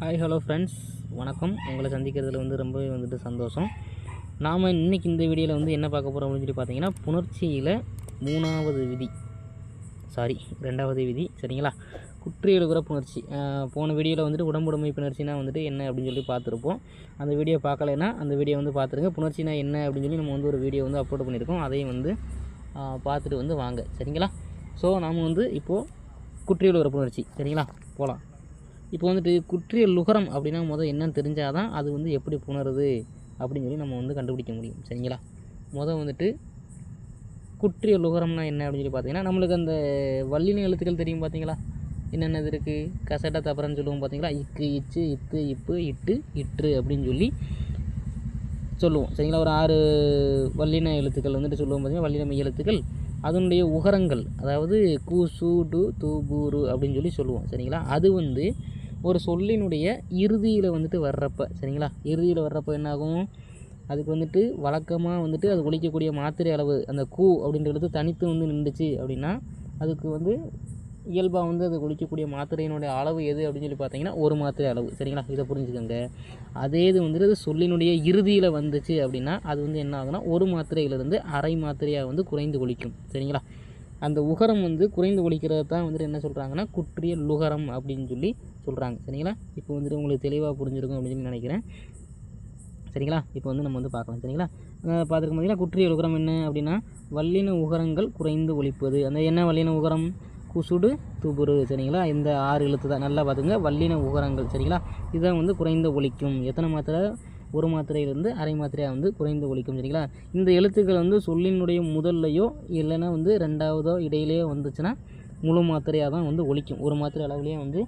Hi hello friends, வணக்கம். உங்களை சந்திக்கிறதுல ரொம்பவே சந்தோஷம். நாம் இன்றைக்கி இந்த வீடியோவில் என்ன பார்க்க போகிறோம் அப்படின்னு சொல்லி பார்த்தீங்கன்னா, புணர்ச்சியில் 2வது விதி சரிங்களா. குற்றியலுகர புணர்ச்சி. போன வீடியோவில் உடம்புடைமை புணர்ச்சினா என்ன அப்படின்னு சொல்லி பார்த்துருப்போம். அந்த வீடியோ பார்க்கலைன்னா அந்த வீடியோ பார்த்துருங்க. புணர்ச்சினா என்ன அப்படின்னு சொல்லி நம்ம ஒரு வீடியோ அப்லோட் பண்ணியிருக்கோம். அதையும் பார்த்துட்டு வாங்க சரிங்களா. ஸோ நாம் இப்போது குற்றியலுகர புணர்ச்சி சரிங்களா போகலாம். இப்போ குற்றியலுகரம் அப்படின்னா என்னன்னு தெரிஞ்சால் தான் அது எப்படி புணருது அப்படின்னு சொல்லி நம்ம கண்டுபிடிக்க முடியும் சரிங்களா. குற்றியலுகரம்னா என்ன அப்படின்னு சொல்லி பார்த்தீங்கன்னா, நம்மளுக்கு அந்த வல்லின எழுத்துக்கள் தெரியும் பார்த்தீங்களா. என்னென்னது இருக்குது, கசட்டை தப்பரன்னு சொல்லுவோம் பார்த்தீங்களா. இக்கு, இச்சு, இத்து, இப்பு, இட்டு, இற்று அப்படின்னு சொல்லி சொல்லுவோம் சரிங்களா. ஒரு 6 வல்லின எழுத்துக்கள் சொல்லுவோம் பார்த்தீங்கன்னா, வல்லின மெய் எழுத்துக்கள். அதனுடைய உகரங்கள், அதாவது கு, சு, டு, து, பு, ரு அப்படின்னு சொல்லி சொல்லுவோம் சரிங்களா. அது ஒரு சொல்லினுடைய இறுதியில் வர்றப்போ சரிங்களா. இறுதியில் வர்றப்போ என்னாகும், அதுக்கு வழக்கமாக அது ஒலிக்கக்கூடிய மாத்திரை அளவு அந்த கு அப்படின்ற எழுத்து தனித்து நின்றுச்சு அப்படின்னா, அதுக்கு இயல்பாக அது ஒலிக்கக்கூடிய மாத்திரையினுடைய அளவு எது அப்படின்னு சொல்லி பார்த்தீங்கன்னா, ஒரு மாத்திரை அளவு சரிங்களா. இதை புரிஞ்சுக்கோங்க. அதே இது அது சொல்லினுடைய இறுதியில் வந்துச்சு அப்படின்னா, அது என்ன ஆகுனா, ஒரு மாத்திரையிலிருந்து அரை மாத்திரையாக குறைந்து ஒலிக்கும் சரிங்களா. அந்த உகரம் குறைந்து ஒலிக்கிறது தான் என்ன சொல்கிறாங்கன்னா, குற்றியலுகரம் அப்படின்னு சொல்லி சொல்கிறாங்க சரிங்களா. இப்போ உங்களுக்கு தெளிவாக புரிஞ்சிருக்கும் அப்படின்னு சொல்லி நினைக்கிறேன் சரிங்களா. இப்போ நம்ம பார்க்கலாம் சரிங்களா. பார்த்துருக்க பார்த்தீங்கன்னா, குற்றியலுகரம் என்ன அப்படின்னா, வல்லின உகரங்கள் குறைந்து ஒலிப்பது. அந்த என்ன வல்லின உகரம், குசுடு, துபுரு சரிங்களா. இந்த 6 எழுத்து தான். நல்லா பார்த்துங்க, வல்லின உகரங்கள் சரிங்களா. இதான் குறைந்து ஒலிக்கும். எத்தனை மாத்திரை, ஒரு மாத்திரையிலிருந்து அரை மாத்திரையாக குறைந்து ஒலிக்கும் சரிங்களா. இந்த எழுத்துக்கள் சொல்லினுடைய முதல்லையோ இல்லைன்னா 2வதோ இடையிலையோ வந்துச்சுன்னா முழு மாத்திரையாக தான் ஒலிக்கும். ஒரு மாத்திரை அளவுலேயே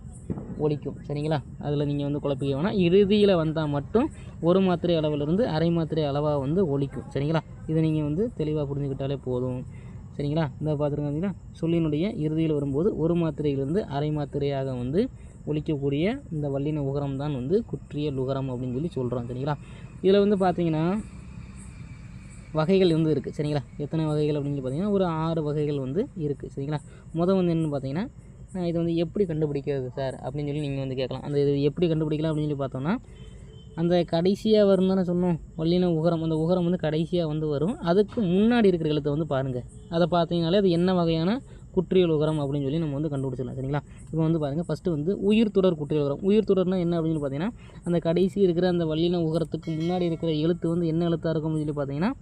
ஒலிக்கும் சரிங்களா. அதில் நீங்கள் குழப்பிக்க வேணாம். இறுதியில் வந்தால் மட்டும் ஒரு மாத்திரை அளவிலிருந்து அரை மாத்திரை அளவாக ஒலிக்கும் சரிங்களா. இதை நீங்கள் தெளிவாக புரிஞ்சுக்கிட்டாலே போதும் சரிங்களா. இந்த பார்த்துருங்க அப்படின்னா, சொல்லினுடைய இறுதியில் வரும்போது ஒரு மாத்திரையிலிருந்து அரை மாத்திரையாக ஒலிக்கக்கூடிய இந்த வல்லின உகரம் தான் குற்றியலுகரம் அப்படின்னு சொல்லி சொல்கிறோம் சரிங்களா. இதில் பார்த்தீங்கன்னா வகைகள் இருக்குது சரிங்களா. எத்தனை வகைகள் அப்படின்னு சொல்லி பார்த்தீங்கன்னா, ஒரு 6 வகைகள் இருக்குது சரிங்களா. என்னென்னு பார்த்தீங்கன்னா, இது எப்படி கண்டுபிடிக்கிறது சார் அப்படின்னு சொல்லி நீங்கள் கேட்கலாம். அந்த இது எப்படி கண்டுபிடிக்கலாம் அப்படின்னு சொல்லி பார்த்தோம்னா, அந்த கடைசியாக வரும் தானே சொன்னோம், வல்லின உகரம். அந்த உகரம் கடைசியாக வரும். அதுக்கு முன்னாடி இருக்கிற எழுத்தை பாருங்கள். அதை பார்த்தீங்கனாலே அது என்ன வகையான குற்றியலுகரம் அப்படின்னு சொல்லி நம்ம கண்டுபிடிச்சிடலாம் சரிங்களா. இப்போ பாருங்கள், ஃபஸ்ட்டு உயிர் தொடர் குற்றியலுகரம். உயிர் தொடர்னா என்ன அப்படின்னு பார்த்தீங்கன்னா, அந்த கடைசி இருக்கிற அந்த வல்லின உகரத்துக்கு முன்னாடி இருக்கிற எழுத்து என்ன எழுத்தாக இருக்கும் அப்படின்னு சொல்லி பார்த்தீங்கன்னா,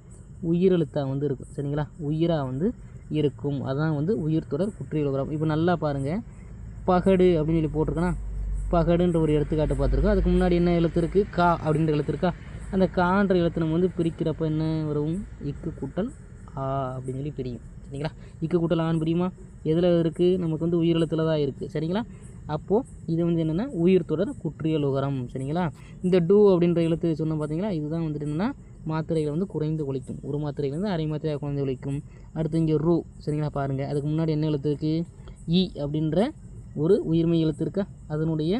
உயிர் எழுத்தாக இருக்கும் சரிங்களா. உயிராக இருக்கும். அதான் உயிர் தொடர் குற்றியலுகரம். இப்போ நல்லா பாருங்கள், பகடு அப்படின்னு சொல்லி போட்டிருக்கேன்னா, பகடுன்ற ஒரு எடுத்துக்காட்டு பார்த்துருக்கோம். அதுக்கு முன்னாடி என்ன எழுத்து இருக்குது, கா அப்படின்ற எழுத்து இருக்கா. அந்த கான்ற எழுத்து நம்ம பிரிக்கிறப்ப என்ன வரும், இக்கு கூட்டல் ஆ அப்படின்னு சொல்லி பிரியும் சரிங்களா. இக்கு கூட்டல் ஆன்னு பிரியுமா, எதில் இருக்குது, நமக்கு உயிர் எழுத்தில் தான் இருக்குது சரிங்களா. அப்போது இது என்னென்னா உயிர் தொடர் குற்றியலுகரம் சரிங்களா. இந்த டூ அப்படின்ற எழுத்து சொன்னோம் பார்த்தீங்களா, இதுதான் என்னென்னா மாத்திரைகள் குறைந்து ஒலிக்கும். ஒரு மாத்திரையிலேருந்து அரை மாத்திரையாக குறைந்து ஒலிக்கும். அடுத்து இங்கே ரூ சரிங்களா. பாருங்கள், அதுக்கு முன்னாடி என்ன எழுத்து இருக்குது, இ அப்படின்ற ஒரு உயிர்மெய் எழுத்து இருக்கா. அதனுடைய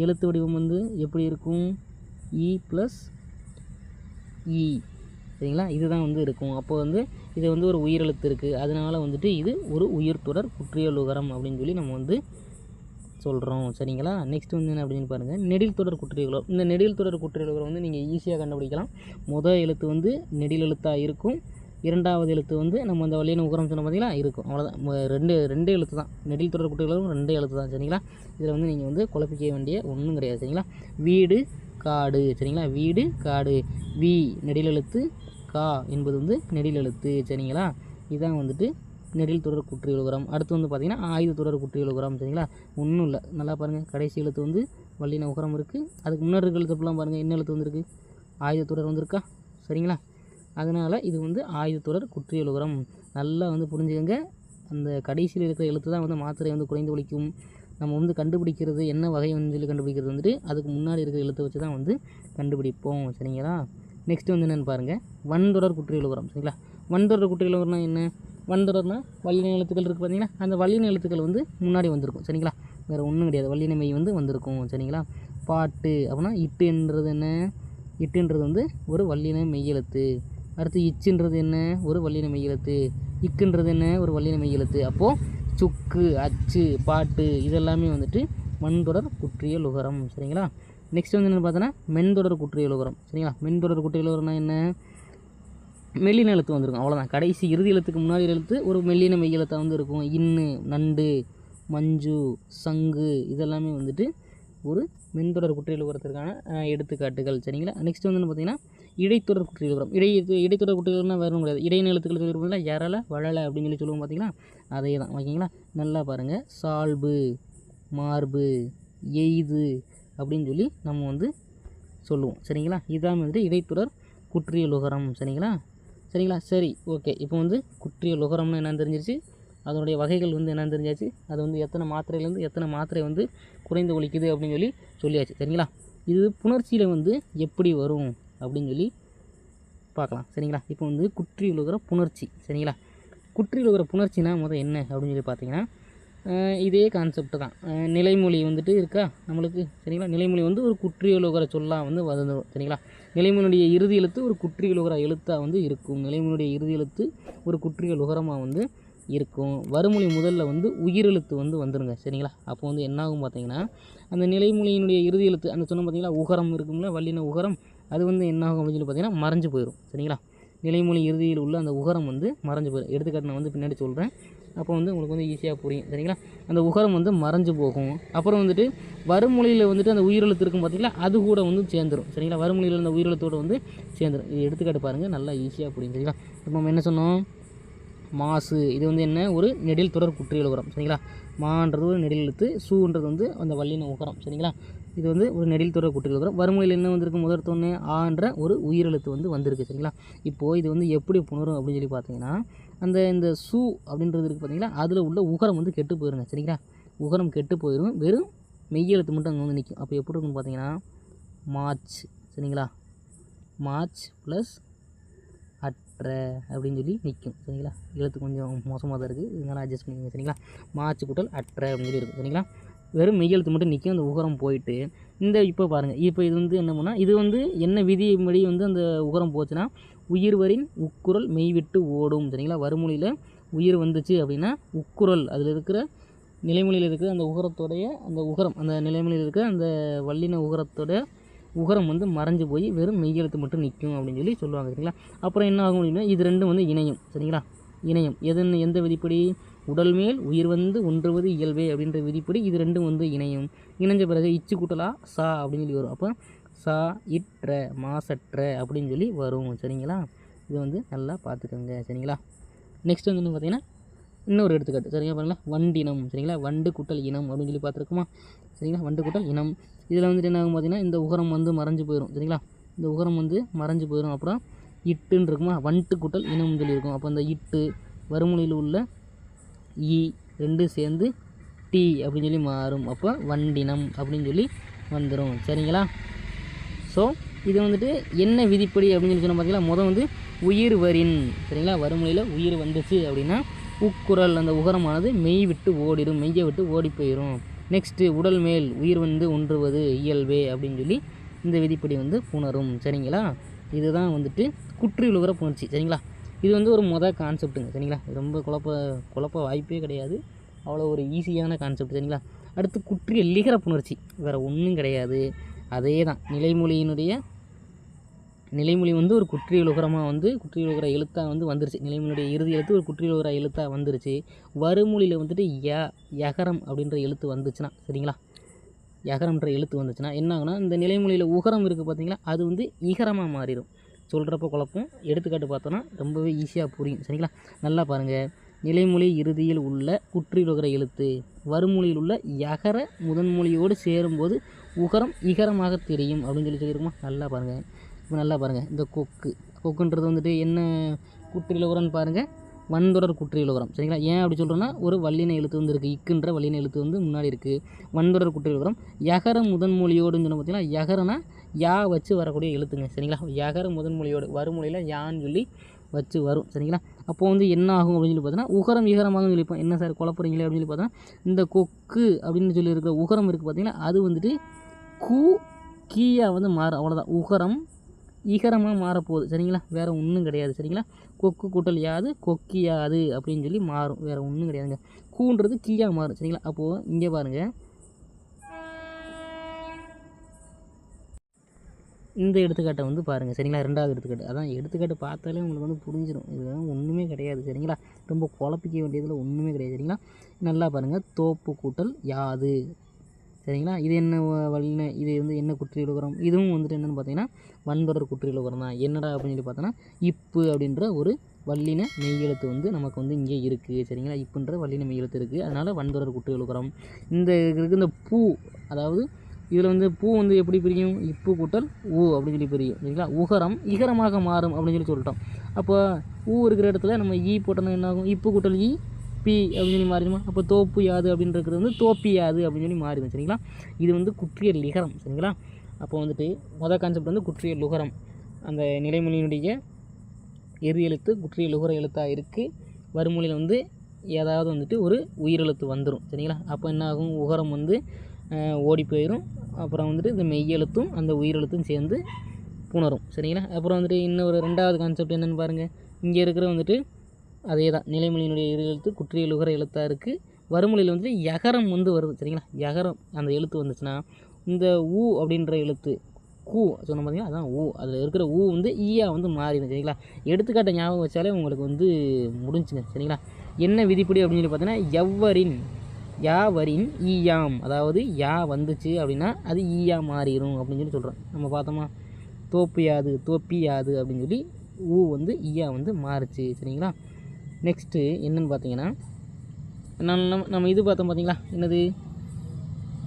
எழுத்து வடிவம் எப்படி இருக்கும், இ ப்ளஸ் இ சரிங்களா. இதுதான் இருக்கும். அப்போ இது ஒரு உயிரெழுத்து இருக்குது. அதனால் இது ஒரு உயிர் தொடர் குற்றியலுகரம் அப்படின்னு சொல்லி நம்ம சொல்கிறோம் சரிங்களா. நெக்ஸ்ட் என்ன அப்படின்னு பாருங்கள், நெடில் தொடர் குற்றியலுகரம். இந்த நெடில் தொடர் குற்றியலுகரம் நீங்கள் ஈஸியாக கண்டுபிடிக்கலாம். முதல் எழுத்து நெடில் எழுத்தாக இருக்கும். இரண்டாவது எழுத்து நம்ம அந்த வல்லின உகரம் சொன்ன பார்த்தீங்களா இருக்கும். அவ்வளோதான். ரெண்டு எழுத்து தான். நெடில் தொடர் குற்றியலுகரம் 2 எழுத்து தான் சரிங்களா. இதில் நீங்கள் குழப்பிக்க வேண்டிய ஒன்றும் கிடையாது சரிங்களா. வீடு காடு சரிங்களா. வீடு காடு. வி நெடில் எழுத்து, கா என்பது நெடில் எழுத்து சரிங்களா. இதான் நெடில் தொடர் குற்றியலுகரம். அடுத்து பார்த்திங்கன்னா ஆயுத தொடர் குற்றியலுகரம் சரிங்களா. ஒன்றும் இல்லை, நல்லா பாருங்கள், கடைசி எழுத்து வல்லின உகரம் இருக்குது. அதுக்கு முன்னாடி இருக்கிற எழுத்துலாம் பாருங்கள், என்ன எழுத்து இருக்குது, ஆயுத தொடர் இருக்கா சரிங்களா. அதனால் இது ஆயுத தொடர் குற்றியலுகரம். நல்லா புரிஞ்சுக்கங்க. அந்த கடைசியில் இருக்கிற எழுத்து தான் மாத்திரை குறைந்து ஒலிக்கும். நம்ம கண்டுபிடிக்கிறது என்ன வகை சொல்லி கண்டுபிடிக்கிறது அதுக்கு முன்னாடி இருக்கிற எழுத்தை வச்சு தான் கண்டுபிடிப்போம் சரிங்களா. நெக்ஸ்ட் என்னென்னு பாருங்கள், வன்தொடர் குற்றியலுகரம் சரிங்களா. வன்தொடர் குற்றியலுகரம்னா என்ன, வன்தொடர்னா வல்லின எழுத்துக்கள் இருக்குது பார்த்தீங்களா. அந்த வல்லின எழுத்துக்கள் முன்னாடி வந்திருக்கும் சரிங்களா. வேறு ஒன்றும் கிடையாது, வல்லின மெய் வந்திருக்கும் சரிங்களா. பாட்டு அப்படின்னா இட்டுன்றது என்ன, இட்டுன்றது ஒரு வல்லின மெய் எழுத்து. அடுத்து இச்சுன்றது என்ன, ஒரு வல்லின மெய் எழுத்து. இக்குன்றது என்ன, ஒரு வல்லின மெய் எழுத்து. அப்போது சுக்கு, அச்சு, பாட்டு இதெல்லாமே வன்தொடர் குற்றியல் உகரம். சரிங்களா. நெக்ஸ்ட் வந்து என்னென்னு பார்த்தோன்னா மென்தொடர் குற்றியல் உகரம். சரிங்களா. மென்தொடர் குற்றியல் உகரம்னா என்ன? மெல்லின எழுத்து வந்திருக்கும், அவ்வளோதான். கடைசி இறுதி எழுத்துக்கு முன்னாடி எழுத்து ஒரு மெல்லின மெய் எழுத்தாக வந்து இருக்கும். இன்னு, நண்டு, மஞ்சு, சங்கு இதெல்லாமே வந்துட்டு ஒரு மென்தொடர் குற்றியல் உகரத்திற்கான எடுத்துக்காட்டுகள். சரிங்களா. நெக்ஸ்ட் வந்து பார்த்திங்கன்னா இடைத்தொடர் குற்றியல் உகரம். இடைத்தொடர் குற்றியல் உகரம்னா வேறு ஒன்றும் கிடையாது. இடையின எழுத்துக்கள் சொல்லியிருப்பீங்களா, எரலை வளலை அப்படின்னு சொல்லி சொல்லுவோம் பார்த்தீங்களா, அதே தான். ஓகேங்களா. நல்லா பாருங்கள். சால்பு, மார்பு, எய்து அப்படின்னு சொல்லி நம்ம வந்து சொல்லுவோம். சரிங்களா. இதான் வந்துட்டு இடைத்தொடர் குற்றியல் உகரம். சரிங்களா. சரி, ஓகே. இப்போ வந்து குற்றியல் உகரம்னு என்னென்னு தெரிஞ்சிருச்சு, அதனுடைய வகைகள் வந்து என்னென்னு தெரிஞ்சாச்சு, அது வந்து எத்தனை மாத்திரையிலேருந்து எத்தனை மாத்திரை வந்து குறைந்து ஒலிக்குது அப்படின்னு சொல்லி சொல்லியாச்சு. சரிங்களா. இது புணர்ச்சியில் வந்து எப்படி வரும் அப்படின்னு சொல்லி பார்க்கலாம். சரிங்களா. இப்போ வந்து குற்றியல் உகர புணர்ச்சி. சரிங்களா. குற்றியல் உகர புணர்ச்சினா என்ன அப்படின்னு சொல்லி பார்த்தீங்கன்னா இதே கான்செப்ட் தான். நிலைமொழி வந்துட்டு இருக்கா நம்மளுக்கு. சரிங்களா. நிலைமொழி வந்து ஒரு குற்றியல் உகர சொல்லாக வந்து வந்துடும். சரிங்களா. நிலைமொழியுடைய இறுதி எழுத்து ஒரு குற்றியல் உகர எழுத்தாக வந்து இருக்கும். நிலைமொழியுடைய இறுதி எழுத்து ஒரு குற்றியல் உகரமாக வந்து இருக்கும். வறுமொழி முதல்ல வந்து உயிரெழுத்து வந்து வந்துடுங்க. சரிங்களா. அப்போ வந்து என்னாகும் பார்த்தீங்கன்னா அந்த நிலைமொழியினுடைய இறுதி எழுத்து அந்த சொன்ன பார்த்தீங்களா உகரம் இருக்குங்களா, வல்லின உகரம், அது வந்து என்னாகும் அப்படின்னு சொல்லி பார்த்தீங்கன்னா மறைஞ்சு போயிடும். சரிங்களா. நிலைமொழி இறுதியில் உள்ள அந்த உகரம் வந்து மறைஞ்சு போயிடும். எடுத்துக்காட்டு நான் வந்து பின்னாடி சொல்கிறேன், அப்போ வந்து உங்களுக்கு வந்து ஈஸியாக புரியும். சரிங்களா. அந்த உகரம் வந்து மறைஞ்சு போகும். அப்புறம் வந்துட்டு வறுமொழியில் வந்துட்டு அந்த உயிரெழுத்து இருக்கும் பார்த்தீங்களா, அது கூட வந்து சேர்ந்துடும். சரிங்களா. வறுமொழியில் அந்த உயிரெழுத்தோடு வந்து சேர்ந்துடும். இது எடுத்துக்காட்டு பாருங்கள், நல்லா ஈஸியாக புரியும். சரிங்களா. இப்போ நம்ம என்ன சொன்னோம், மாசு, இது வந்து என்ன, ஒரு நெடில் தொடர் குற்றியல் உகரம். சரிங்களா. மான்றது ஒரு நெடில் எழுத்து, சூன்றது வந்து அந்த வல்லின உகரம். சரிங்களா. இது வந்து ஒரு நெடில் தொடர் குற்றியல் உகரம். வறுமொழியில் என்ன வந்திருக்கு, முதற்தொன்னே ஆன்ற ஒரு உயிரெழுத்து வந்து வந்திருக்கு. சரிங்களா. இப்போது இது வந்து எப்படி புணரும் அப்படின்னு சொல்லி பார்த்தீங்கன்னா இந்த சூ அப்படின்றது இருக்குது பார்த்தீங்களா, அதில் உள்ள உகரம் வந்து கெட்டு போயிருங்க. சரிங்களா. உகரம் கெட்டு போயிடும், வெறும் மெய்யெழுத்து மட்டும் அங்கே வந்து நிற்கும். அப்போ எப்படி இருக்குன்னு பார்த்தீங்கன்னா மார்ச். சரிங்களா. மார்ச் ப்ளஸ் அற்ற அப்படின்னு சொல்லி நிற்கும். சரிங்களா. எழுத்து கொஞ்சம் மோசமாக தான் இருக்குது, இதனால் அட்ஜஸ்ட் பண்ணிக்கோங்க. சரிங்களா. மார்ச் கூட்டல் அற்ற அப்படின்னு சொல்லி இருக்கும். சரிங்களா. வெறும் மெய்யெழுத்து மட்டும் நிற்கும், அந்த உகரம் போயிட்டு இப்போ பாருங்கள், இப்போ இது வந்து என்ன பண்ணால், இது வந்து என்ன விதிப்படி வந்து அந்த உகரம் போச்சுன்னா உயிர்வரின் உக்குரல் மெய்விட்டு ஓடும். சரிங்களா. வறுமொழியில் உயிர் வந்துச்சு அப்படின்னா உக்குரல், அதில் இருக்கிற நிலைமொழியில் இருக்கிற அந்த உகரத்தோடைய அந்த உகரம், அந்த நிலைமொழியில் இருக்கிற அந்த வல்லின உகரத்தோட உகரம் வந்து மறைஞ்சு போய் வெறும் மெய்யெழுத்து மட்டும் நிற்கும் அப்படின்னு சொல்லி சொல்லுவாங்க. சரிங்களா. அப்புறம் என்ன ஆகும் அப்படின்னா இது ரெண்டும் வந்து இணையும். சரிங்களா. இணையும் எந்த விதிப்படி, உடல் மேல் உயிர் வந்து ஒன்றுவது இயல்பே அப்படின்ற விதிப்படி இது ரெண்டும் வந்து இணையும். இணைஞ்ச பிறகு இச்சு கூட்டலா சா அப்படின்னு சொல்லி வரும். அப்போ சா இற்ற மாசற்ற அப்படின்னு சொல்லி வரும். சரிங்களா. இது வந்து நல்லா பார்த்துக்கோங்க. சரிங்களா. நெக்ஸ்ட் வந்து என்ன பார்த்தீங்கன்னா இன்னொரு எடுத்துக்காட்டு. சரிங்களா. பாருங்களா, வண்டினம். சரிங்களா. வண்டு கூட்டல் இனம் அப்படின்னு சொல்லி பார்த்துருக்குமா. சரிங்களா. வண்டு கூட்டல் இனம், இதில் வந்துட்டு என்ன ஆகும் பார்த்தீங்கன்னா இந்த உகரம் வந்து மறைஞ்சு போயிடும். சரிங்களா. இந்த உகரம் வந்து மறைஞ்சு போயிடும். அப்புறம் இட்டுன்னு இருக்குமா, வண்டு கூட்டல் இனம் சொல்லி இருக்கும். அப்போ அந்த இட்டு வறுமொழியில் உள்ள ஈ ரெண்டு சேர்ந்து டி அப்படின்னு சொல்லி மாறும். அப்போ வண்டினம் அப்படின்னு சொல்லி வந்துடும். சரிங்களா. ஸோ இது வந்துட்டு என்ன விதிப்படி அப்படின்னு சொல்லி சொன்னால் பார்த்தீங்களா, வந்து உயிர் வரின். சரிங்களா. வறுமொழியில் உயிர் வந்துச்சு அப்படின்னா உக்குரல், அந்த உகரமானது மெய் விட்டு ஓடிடும், மெய்யை விட்டு ஓடி போயிடும். நெக்ஸ்ட்டு உடல் மேல் உயிர் வந்து ஒன்றுவது இயல்பே அப்படின்னு சொல்லி இந்த விதிப்படி வந்து புணரும். சரிங்களா. இதுதான் வந்துட்டு குற்றியல் உகர புணர்ச்சி. சரிங்களா. இது வந்து ஒரு கான்செப்ட்டுங்க. சரிங்களா. ரொம்ப குழப்ப வாய்ப்பே கிடையாது, அவ்வளோ ஒரு ஈஸியான கான்செப்ட். சரிங்களா. அடுத்து குற்றியல் லிகர புணர்ச்சி, வேறு ஒன்றும் கிடையாது, அதே தான். நிலைமொழி வந்து ஒரு குற்றியல் உகரமாக வந்து குற்றியல் உகர எழுத்தாக வந்து வந்துருச்சு. நிலைமொழியுடைய இறுதி எழுத்து ஒரு குற்றியல் உகர எழுத்தாக வந்துருச்சு. வறுமொழியில் வந்துட்டு யகரம் அப்படின்ற எழுத்து வந்துச்சுன்னா, சரிங்களா, யகரம்ன்ற எழுத்து வந்துச்சுன்னா என்ன ஆகுனா, இந்த நிலைமொழியில் உகரம் இருக்குது பார்த்தீங்களா, அது வந்து இகரமாக மாறிடும். சொல்கிறப்ப குழப்பம், எடுத்துக்காட்டு பார்த்தோன்னா ரொம்பவே ஈஸியாக புரியும். சரிங்களா. நல்லா பாருங்கள், நிலைமொழி இறுதியில் உள்ள குற்றியல் உகர எழுத்து வறுமொழியில் உள்ள யகர முதன்மொழியோடு சேரும்போது உகரம் இகரமாக தெரியும் அப்படின்னு சொல்லி சொல்லியிருக்குமா. நல்லா பாருங்கள். இப்போ நல்லா பாருங்கள், இந்த கொக்குன்றது வந்துட்டு என்ன குற்றியல் உகரம்னு பாருங்கள், வன்தொடர் குற்றியல் உகரம். சரிங்களா. ஏன் அப்படி சொல்கிறோன்னா, ஒரு வல்லின எழுத்து வந்து இருக்குது, இக்குன்ற வல்லின எழுத்து வந்து முன்னாடி இருக்குது. வன்தொடர் குற்றியல் உகரம் யகர முதன்மொழியோடுன்னு சொன்ன பார்த்தீங்கன்னா, யகரனா யா வச்சு வரக்கூடிய எழுத்துங்க. சரிங்களா. யகர முதன்மொழியோடு வறுமொழியில் யான்னு சொல்லி வச்சு வரும். சரிங்களா. அப்போது வந்து என்ன ஆகும் அப்படின்னு சொல்லி பார்த்தோன்னா உகரம் இகரமாக சொல்லிப்போம். என்ன சார் குழப்பறீங்களே அப்படின்னு சொல்லி பார்த்தோன்னா, இந்த கொக்கு அப்படின்னு சொல்லி இருக்கிற உகரம் இருக்குது பார்த்தீங்கன்னா, அது வந்துட்டு கீயா வந்து மாறும். அவ்வளோதான், உகரம் இகரமாக மாறப்போகுது. சரிங்களா. வேறு ஒன்றும் கிடையாது. சரிங்களா. கொக்கு கூட்டல் யாது கொக்கியாது அப்படின்னு சொல்லி மாறும், வேறு ஒன்றும் கிடையாதுங்க. கூன்றது கீயாக மாறும். சரிங்களா. அப்போது இங்கே பாருங்கள், இந்த எடுத்துக்காட்டை வந்து பாருங்கள் சரிங்களா. 2வது எடுத்துக்காட்டு, அதான் எடுத்துக்காட்டு பார்த்தாலே உங்களுக்கு வந்து புரிஞ்சிடும். இதெல்லாம் ஒன்றுமே கிடையாது சரிங்களா. ரொம்ப குழப்பிக்க வேண்டியதில் ஒன்றுமே கிடையாது சரிங்களா. நல்லா பாருங்கள், தோப்பு கூட்டல் யாது சரிங்களா. இது என்ன வல்லின, இது வந்து என்ன குற்றியல் உகரம், இதுவும் வந்துட்டு என்னென்னு பார்த்தீங்கன்னா வன்தொடர் குற்றியல் உகரம் தான். என்னடா அப்படின்னு சொல்லி பார்த்தோன்னா இப்பு அப்படின்ற ஒரு வல்லின மெய்யெழுத்து வந்து நமக்கு வந்து இங்கே இருக்குது சரிங்களா. இப்புன்ற வல்லின மெய்யெழுத்து இருக்குது, அதனால் வன்தொடர் குற்றியல் உகரம். இந்த இதுக்கு இந்த பூ, அதாவது இதில் வந்து பூ வந்து எப்படி பிரியும், இப்பு கூட்டல் ஊ அப்படின்னு சொல்லி பிரியும் சரிங்களா. உகரம் இகரமாக மாறும் அப்படின்னு சொல்லி சொல்லிட்டோம். அப்போ ஊ இருக்கிற இடத்துல நம்ம ஈ போட்டோம்னா என்ன ஆகும், இப்பு கூட்டல் ஈ பி அப்படின்னு சொல்லி மாறிடுமா. அப்போ தோப்பு யாது அப்படின்றது வந்து தோப்பி யாது அப்படின்னு சொல்லி மாறிடும் சரிங்களா. இது வந்து குற்றியல் லிகரம் சரிங்களா. அப்போ வந்துட்டு மொதல் கான்செப்ட் வந்து குற்றியல் லுகரம், அந்த நிலைமொழியினுடைய எது எழுத்து குற்றியல் லுகர எழுத்தாக இருக்குது. வறுமொழியில் வந்து ஏதாவது வந்துட்டு ஒரு உயிரெழுத்து வந்துடும் சரிங்களா. அப்போ என்ன ஆகும், உகரம் வந்து ஓடி போயிடும். அப்புறம் வந்துட்டு இந்த மெய்யெழுத்தும் அந்த உயிரெழுத்தும் சேர்ந்து புணரும் சரிங்களா. அப்புறம் வந்துட்டு இன்னொரு 2வது கான்செப்ட் என்னென்னு பாருங்கள். இங்கே இருக்கிற வந்துட்டு அதே தான், நிலைமொழியினுடைய இரு எழுத்து குற்றியல் உகர எழுத்தாக இருக்குது. வறுமொழியில் வந்துட்டு யகரம் வந்து வருது சரிங்களா. யகரம் அந்த எழுத்து வந்துச்சுன்னா இந்த ஊ அப்படின்ற எழுத்து கூ சொன்ன பார்த்தீங்கன்னா அதான் ஊ, அதில் இருக்கிற ஊ வந்து ஈயா வந்து மாறிடும் சரிங்களா. எடுத்துக்காட்டை ஞாபகம் வச்சாலே உங்களுக்கு வந்து முடிஞ்சுங்க சரிங்களா. என்ன விதிப்படி அப்படின்னு சொல்லி பார்த்தீங்கன்னா எவ்வரின் யாவரின் ஈயாம், அதாவது யா வந்துச்சு அப்படின்னா அது ஈயா மாறிடும் அப்படின்னு சொல்லி சொல்கிறோம். நம்ம பார்த்தோமா, தோப்பு யாது தோப்பி யாது அப்படின்னு சொல்லி ஊ வந்து ஈயா வந்து மாறுச்சு சரிங்களா. நெக்ஸ்ட்டு என்னென்னு பார்த்தீங்கன்னா நம்ம இது பார்த்தோம் பார்த்தீங்களா, என்னது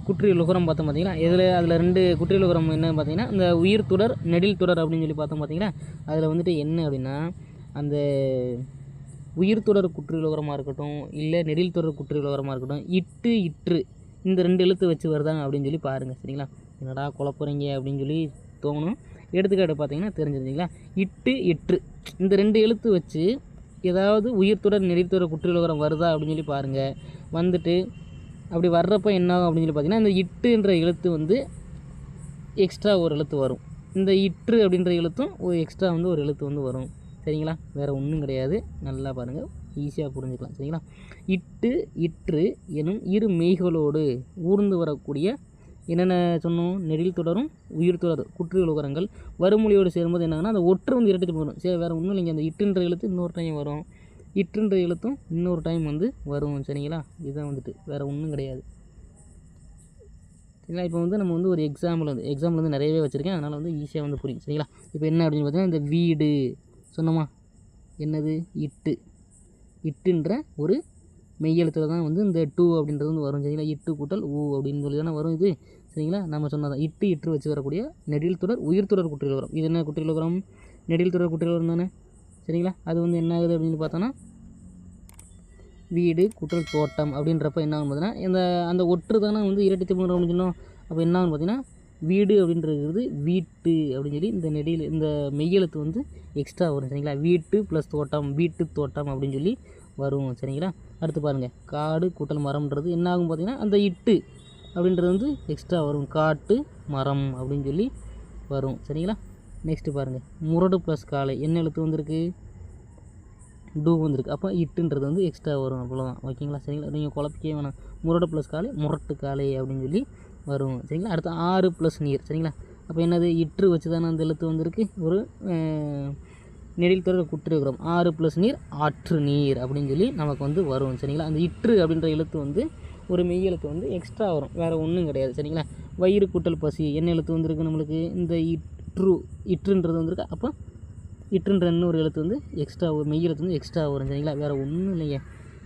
குற்றியல் உகரம் பார்த்தோம் பார்த்தீங்களா. அதில் 2 குற்றியல் உகரம் என்னன்னு பார்த்தீங்கன்னா இந்த உயிர் தொடர் நெடில் தொடர் அப்படின்னு சொல்லி பார்த்தோம் பார்த்தீங்களா. அதில் வந்துட்டு என்ன அப்படின்னா அந்த உயிர் தொடர் குற்றியல் உகரமாக இருக்கட்டும், இல்லை நெடில் தொடர் குற்றியல் உகரமாக இருக்கட்டும், இட்டு இற்று இந்த 2 எழுத்து வச்சு வருதாங்க அப்படின்னு சொல்லி பாருங்கள் சரிங்களா. என்னடா குழப்பறீங்க அப்படின்னு சொல்லி தோணும். எடுத்துக்காட்டு பார்த்தீங்கன்னா தெரிஞ்சிருந்தீங்களா. இட்டு இற்று இந்த 2 எழுத்து வச்சு ஏதாவது உயிர் தொடர் நெடில் தொடர் குற்றியல் உகரம் வருதா அப்படின்னு சொல்லி பாருங்கள். வந்துட்டு அப்படி வர்றப்போ என்ன ஆகும் அப்படின்னு சொல்லி பார்த்தீங்கன்னா இந்த இட்டுன்ற எழுத்து வந்து எக்ஸ்ட்ரா ஒரு எழுத்து வரும். இந்த இற்று அப்படின்ற எழுத்தும் ஒரு எக்ஸ்ட்ரா வந்து ஒரு எழுத்து வந்து வரும் சரிங்களா. வேறு ஒன்றும் கிடையாது, நல்லா பாருங்கள், ஈஸியாக புரிஞ்சுக்கலாம் சரிங்களா. இட்டு இற்று எனும் இரு மெய்களோடு ஊர்ந்து வரக்கூடிய என்னென்ன சொன்னோம், நெடில் தொடரும் உயிர் தொடர் குற்றியல் உகரங்கள் வறுமொழியோடு சேரும்போது என்னாங்கன்னா அந்த ஒற்று வந்து இரட்டித்து வரும். சரி, வேறு ஒன்றும் இல்லைங்க, அந்த இட்டுன்ற எழுத்து இன்னொரு டைம் வரும், இட்டுன்ற எழுத்தும் இன்னொரு டைம் வந்து வரும் சரிங்களா. இதுதான் வந்துட்டு வேறு ஒன்றும் கிடையாது சரிங்களா. இப்போ வந்து நம்ம வந்து ஒரு எக்ஸாம்பிள் வந்து நிறையவே வச்சுருக்கேன், அதனால் வந்து ஈஸியாக வந்து புரியும் சரிங்களா. இப்போ என்ன அப்படின்னு பார்த்தீங்கன்னா இந்த வீடு சொன்னோமா, என்னது இட்டு, இட்டுன்ற ஒரு மெய்யெழுத்தில் தான் வந்து இந்த டூ அப்படின்றது வந்து வரும் சரிங்களா. இட்டு கூட்டல் ஊ அப்படின்னு சொல்லி தானே வரும் இது சரிங்களா. நம்ம சொன்னதான் இட்டு இட்டு வச்சு வரக்கூடிய நெடில் தொடர் உயிர் தொடர் குற்றியல் உகரம். இது என்ன குற்றியல் உகரம், நெடில் தொடர் குற்றியல் உகரம் தானே சரிங்களா. அது வந்து என்ன ஆகுது அப்படின்னு பார்த்தோன்னா வீடு கூட்டல் தோட்டம் அப்படின்றப்ப என்ன ஆகும் பார்த்தீங்கன்னா அந்த ஒற்று தானே வந்து இரட்டித்து பண்ணுறோம் அப்படின்னு சொன்னோம். அப்போ என்ன ஆகும் பார்த்தீங்கன்னா வீடு அப்படின்றது வீட்டு அப்படின்னு சொல்லி இந்த நெடியில் இந்த மெய்யெழுத்து வந்து எக்ஸ்ட்ரா வரும் சரிங்களா. வீட்டு ப்ளஸ் தோட்டம் வீட்டு தோட்டம் அப்படின்னு சொல்லி வரும் சரிங்களா. அடுத்து பாருங்கள், காடு கூட்டல் மரம்ன்றது என்ன ஆகும் பார்த்தீங்கன்னா அந்த இட்டு அப்படின்றது வந்து எக்ஸ்ட்ரா வரும், காட்டு மரம் அப்படின்னு சொல்லி வரும் சரிங்களா. நெக்ஸ்ட்டு பாருங்கள், முரடு ப்ளஸ் காலை என்ன எழுத்து வந்திருக்கு, டூ வந்திருக்கு. அப்போ இட்டுன்றது வந்து எக்ஸ்ட்ரா வரும், அவ்வளோதான் ஓகேங்களா சரிங்களா. நீங்கள் குழப்பிக்கவே வேணாம், முரடு ப்ளஸ் காலை முரட்டு காலை அப்படின்னு சொல்லி வரும் சரிங்களா. அடுத்து 6 ப்ளஸ் நீர் சரிங்களா. அப்போ என்னது இற்று வச்சு தானே அந்த எழுத்து வந்திருக்கு, ஒரு நெடில் தொடர் குற்றியல் உகரம் 6 ப்ளஸ் நீர் ஆற்று நீர் அப்படின்னு சொல்லி நமக்கு வந்து வரும் சரிங்களா. அந்த இற்று அப்படின்ற எழுத்து வந்து ஒரு மெய் எழுத்து வந்து எக்ஸ்ட்ரா வரும், வேறு ஒன்றும் கிடையாது சரிங்களா. வயிறு கூட்டல் பசி என்ன எழுத்து வந்திருக்கு நம்மளுக்கு, இந்த இற்றுன்றது வந்திருக்கு. அப்போ இற்றுன்ற இன்னொரு எழுத்து வந்து எக்ஸ்ட்ரா ஒரு மெய் எழுத்து வந்து எக்ஸ்ட்ரா வரும் சரிங்களா. வேறு ஒன்றும் இல்லைங்க,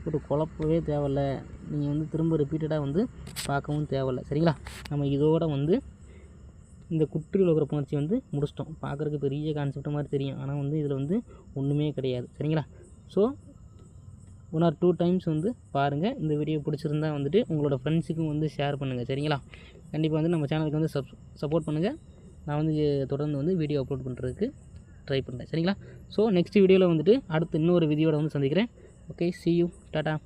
ஒரு குழப்பவே தேவையில்லை, நீங்கள் வந்து திரும்ப ரிப்பீட்டடாக வந்து பார்க்கவும் தேவையில்லை சரிங்களா. நம்ம இதோட வந்து இந்த குற்றியல் உகர புணர்ச்சி வந்து முடிச்சிட்டோம். பார்க்குறதுக்கு பெரிய கான்செப்ட் மாதிரி தெரியும், ஆனால் வந்து இதில் வந்து ஒன்றுமே கிடையாது சரிங்களா. ஸோ 1 or 2 டைம்ஸ் வந்து பாருங்கள். இந்த வீடியோ பிடிச்சிருந்தா வந்துட்டு உங்களோட ஃப்ரெண்ட்ஸுக்கும் வந்து ஷேர் பண்ணுங்கள் சரிங்களா. கண்டிப்பாக வந்து நம்ம சேனலுக்கு வந்து சப்போர்ட் பண்ணுங்கள். நான் வந்து தொடர்ந்து வந்து வீடியோ அப்லோட் பண்ணுறதுக்கு ட்ரை பண்ணுறேன் சரிங்களா. ஸோ நெக்ஸ்ட் வீடியோவில் வந்துட்டு அடுத்து இன்னொரு வீடியோட வந்து சந்திக்கிறேன். Okay, see you, tata.